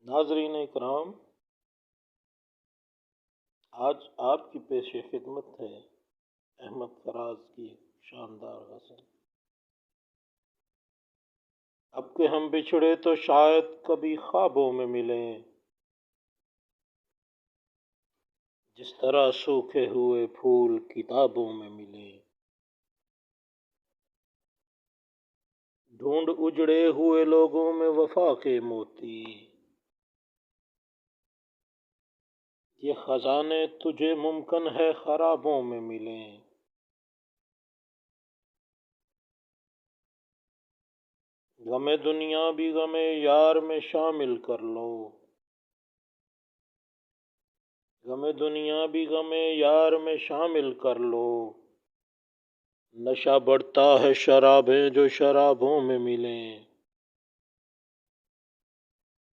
ناظرین اکرام، آج آپ کی پیش خدمت ہے احمد فراز کی شاندار غزل۔ اب کہ ہم بچھڑے تو شاید کبھی خوابوں میں ملیں، جس طرح سوکھے ہوئے پھول کتابوں میں ملیں۔ ڈھونڈ اجڑے ہوئے لوگوں میں وفا کے موتی، یہ خزانے تجھے ممکن ہے خرابوں میں ملیں۔ غم دنیا بھی غم یار میں شامل کر لو، غم دنیا بھی غم یار میں شامل کر لو۔ نشہ بڑھتا ہے شرابیں جو شرابوں میں ملیں۔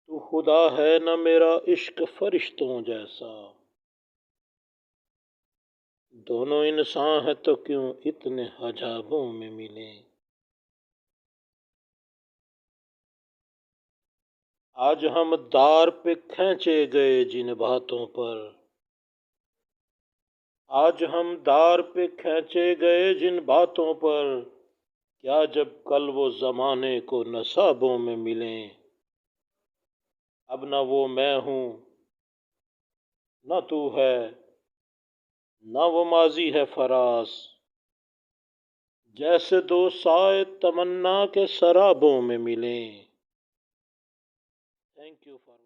تو خدا ہے نہ میرا عشق فرشتوں جیسا، دونوں انسان ہے تو کیوں اتنے حجابوں میں ملیں۔ آج ہم دار پہ کھینچے گئے جن باتوں پر، آج ہم دار پہ کھینچے گئے جن باتوں پر، کیا جب کل وہ زمانے کو نصابوں میں ملیں۔ اب نہ وہ میں ہوں نہ تو ہے، نہ وہ ماضی ہے فراز، جیسے دو سائے تمنا کے سرابوں میں ملیں۔ Thank you for